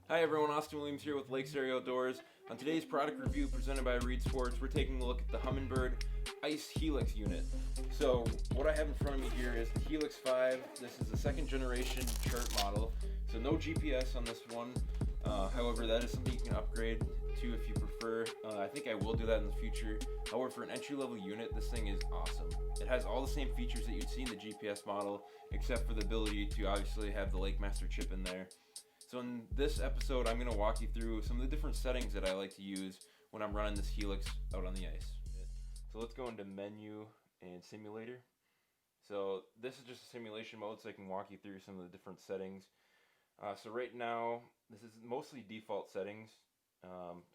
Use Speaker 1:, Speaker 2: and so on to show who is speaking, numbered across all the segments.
Speaker 1: Hi everyone, Austin Williams here with Lake Stereo Outdoors. On today's product review presented by Reed Sports, we're taking a look at the Humminbird Ice Helix unit. So what I have in front of me here is the Helix 5. This is a second generation chart model, so no GPS on this one. However, that is something you can upgrade to if you prefer. I think I will do that in the future. However, for an entry-level unit, this thing is awesome. It has all the same features that you'd see in the GPS model, except for the ability to obviously have the Lake Master chip in there. So in this episode, I'm going to walk you through some of the different settings that I like to use when I'm running this Helix out on the ice. So let's go into Menu and Simulator. So this is just a simulation mode, so I can walk you through some of the different settings. So right now, this is mostly default settings.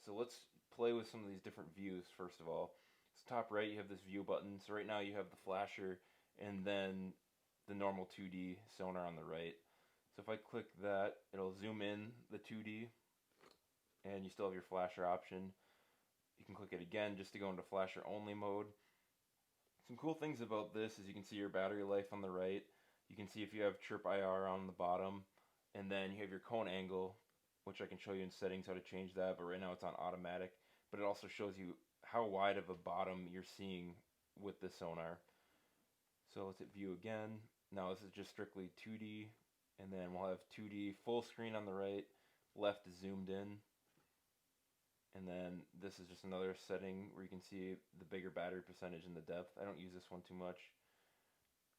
Speaker 1: So let's play with some of these different views first of all. So top right, you have this view button. So right now you have the flasher and then the normal 2D sonar on the right. So if I click that, it'll zoom in the 2D, and you still have your flasher option. You can click it again just to go into flasher only mode. Some cool things about this is you can see your battery life on the right. You can see if you have chirp IR on the bottom, and then you have your cone angle, which I can show you in settings how to change that, but right now it's on automatic. But it also shows you how wide of a bottom you're seeing with the sonar. So let's hit view again. Now this is just strictly 2D. And then we'll have 2D full screen on the right, left is zoomed in. And then this is just another setting where you can see the bigger battery percentage and the depth. I don't use this one too much.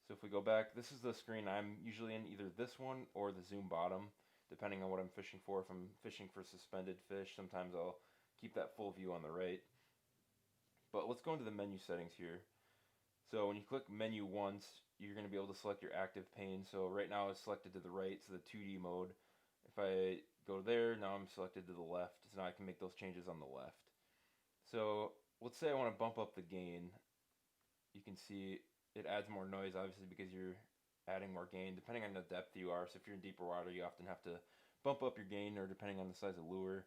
Speaker 1: So if we go back, this is the screen I'm usually in, either this one or the zoom bottom, depending on what I'm fishing for. If I'm fishing for suspended fish, sometimes I'll keep that full view on the right. But let's go into the menu settings here. So when you click menu once, you're going to be able to select your active pane. So right now it's selected to the right, so the 2D mode. If I go there, now I'm selected to the left, so now I can make those changes on the left. So let's say I want to bump up the gain. You can see it adds more noise, obviously, because you're adding more gain, depending on the depth you are. So if you're in deeper water, you often have to bump up your gain, or depending on the size of lure.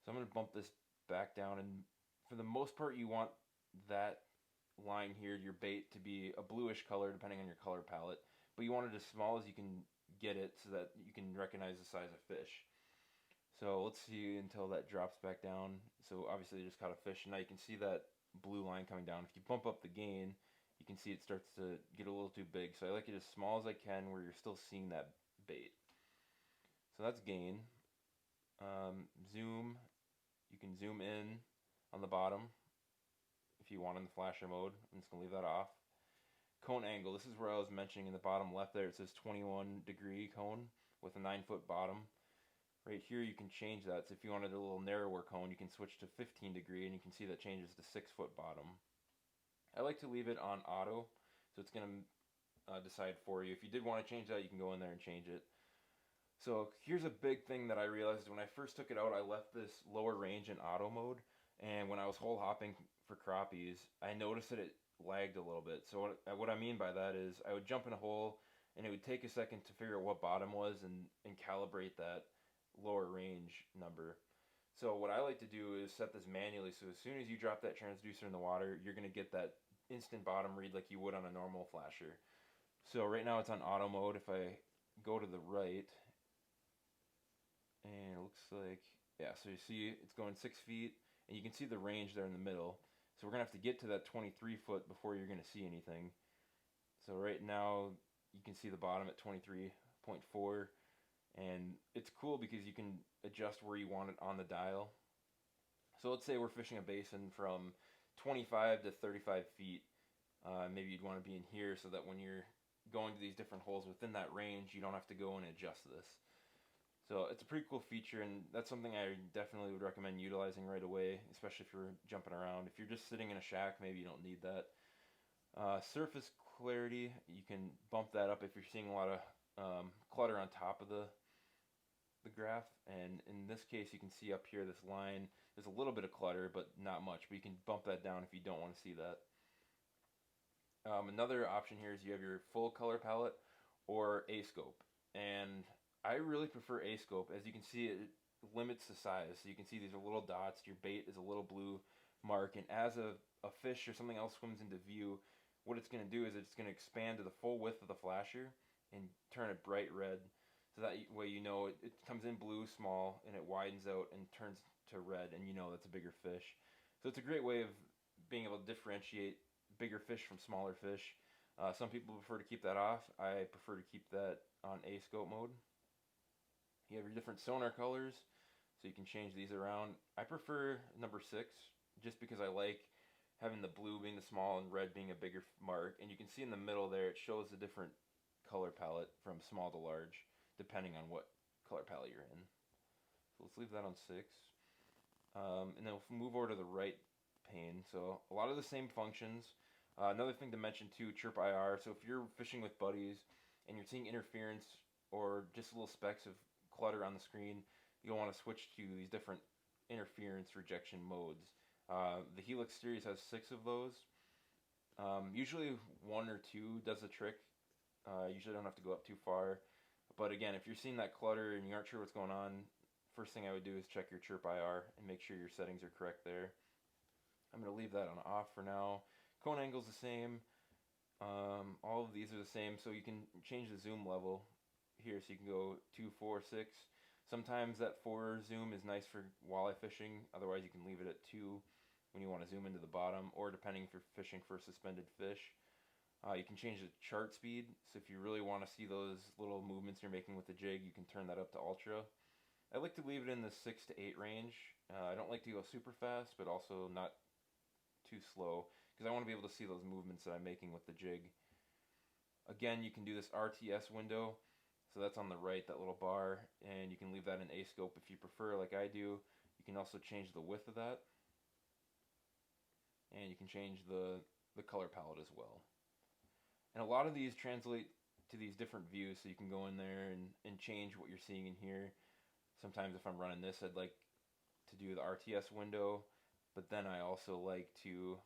Speaker 1: So I'm going to bump this back down, and for the most part, you want that line here, your bait, to be a bluish color depending on your color palette, but you want it as small as you can get it so that you can recognize the size of fish. So let's see until that drops back down. So obviously they just caught a fish, and now you can see that blue line coming down. If you bump up the gain, you can see it starts to get a little too big. So I like it as small as I can where you're still seeing that bait. So that's gain. Zoom, you can zoom in on the bottom if you want in the flasher mode. I'm just going to leave that off. Cone angle, this is where I was mentioning in the bottom left there, it says 21 degree cone with a 9-foot bottom. Right here you can change that, so if you wanted a little narrower cone, you can switch to 15 degree, and you can see that changes to 6-foot bottom. I like to leave it on auto, so it's going to decide for you. If you did want to change that, you can go in there and change it. So here's a big thing that I realized when I first took it out. I left this lower range in auto mode, and when I was hole hopping for crappies, I noticed that it lagged a little bit. So what I mean by that is I would jump in a hole, and it would take a second to figure out what bottom was and calibrate that lower range number. So what I like to do is set this manually, so as soon as you drop that transducer in the water, you're going to get that instant bottom read like you would on a normal flasher. So right now it's on auto mode. If I go to the right, and it looks like, yeah, so you see it's going 6 feet, and you can see the range there in the middle. So we're going to have to get to that 23 foot before you're going to see anything. So right now you can see the bottom at 23.4, and it's cool because you can adjust where you want it on the dial. So let's say we're fishing a basin from 25 to 35 feet. Maybe you'd want to be in here so that when you're going to these different holes within that range, you don't have to go and adjust this. So it's a pretty cool feature, and that's something I definitely would recommend utilizing right away, especially if you're jumping around. If you're just sitting in a shack, maybe you don't need that. Surface clarity, you can bump that up if you're seeing a lot of clutter on top of the graph. And in this case, you can see up here this line, there's a little bit of clutter, but not much. But you can bump that down if you don't want to see that. Another option here is you have your full color palette or A-scope. And I really prefer A-scope. As you can see, it limits the size. So you can see these are little dots. Your bait is a little blue mark. And as a fish or something else swims into view, what it's going to do is it's going to expand to the full width of the flasher and turn it bright red. So that way you know it comes in blue small and it widens out and turns to red, and you know that's a bigger fish. So it's a great way of being able to differentiate bigger fish from smaller fish. Some people prefer to keep that off. I prefer to keep that on A scope mode. You have your different sonar colors, so you can change these around. I prefer number 6 just because I like having the blue being the small and red being a bigger mark. And you can see in the middle there it shows the different color palette from small to large depending on what color palette you're in. So let's leave that on 6. And then we'll move over to the right pane. So a lot of the same functions. Another thing to mention too, chirp IR. So if you're fishing with buddies and you're seeing interference or just little specks of clutter on the screen, you'll want to switch to these different interference rejection modes. The Helix series has 6 of those. Usually 1 or 2 does the trick. Usually don't have to go up too far. But again, if you're seeing that clutter and you aren't sure what's going on, first thing I would do is check your chirp IR and make sure your settings are correct there. I'm going to leave that on off for now. Cone angle's the same. All of these are the same, so you can change the zoom level here, so you can go 2, 4, 6. Sometimes that 4 zoom is nice for walleye fishing. Otherwise, you can leave it at 2 when you want to zoom into the bottom, or depending if you're fishing for suspended fish. You can change the chart speed, so if you really want to see those little movements you're making with the jig, you can turn that up to ultra. I like to leave it in the 6 to 8 range. I don't like to go super fast, but also not too slow, because I want to be able to see those movements that I'm making with the jig. Again, you can do this RTS window, so that's on the right, that little bar, and you can leave that in A scope if you prefer, like I do. You can also change the width of that, and you can change the color palette as well. And a lot of these translate to these different views, so you can go in there and change what you're seeing in here. Sometimes if I'm running this, I'd like to do the RTS window, but then I also like to,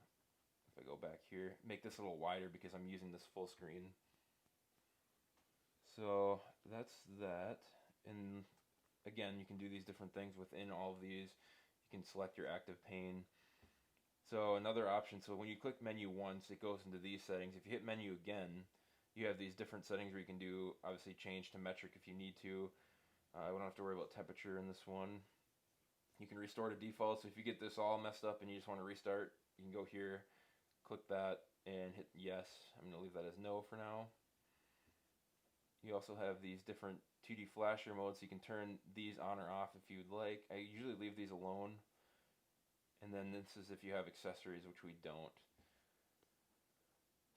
Speaker 1: if I go back here, make this a little wider because I'm using this full screen. So that's that. And again, you can do these different things within all of these. You can select your active pane. So another option, so when you click menu once, it goes into these settings. If you hit menu again, you have these different settings where you can do, obviously, change to metric if you need to. We don't have to worry about temperature in this one. You can restore to default, so if you get this all messed up and you just want to restart, you can go here, click that, and hit yes. I'm going to leave that as no for now. You also have these different 2D flasher modes, so you can turn these on or off if you'd like. I usually leave these alone. And then this is if you have accessories, which we don't.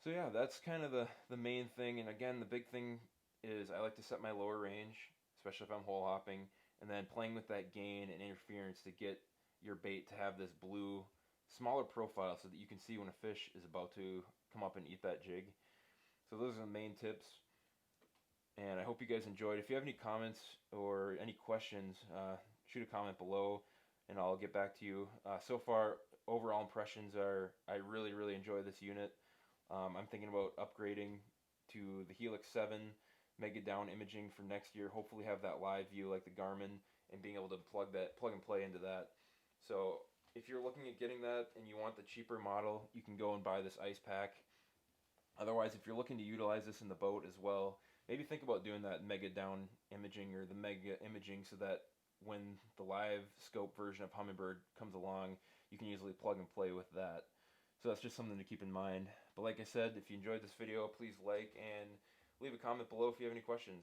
Speaker 1: So yeah, that's kind of the main thing. And again, the big thing is I like to set my lower range, especially if I'm hole hopping, and then playing with that gain and interference to get your bait to have this blue, smaller profile so that you can see when a fish is about to come up and eat that jig. So those are the main tips. And I hope you guys enjoyed. If you have any comments or any questions, shoot a comment below and I'll get back to you. So far, overall impressions are I really, really enjoy this unit. I'm thinking about upgrading to the Helix 7 Mega Down imaging for next year. Hopefully have that live view like the Garmin and being able to plug and play into that. So if you're looking at getting that and you want the cheaper model, you can go and buy this ice pack. Otherwise, if you're looking to utilize this in the boat as well, maybe think about doing that Mega Down imaging or the Mega imaging so that when the live scope version of Humminbird comes along, you can easily plug and play with that. So that's just something to keep in mind. But like I said, if you enjoyed this video, please like and leave a comment below if you have any questions.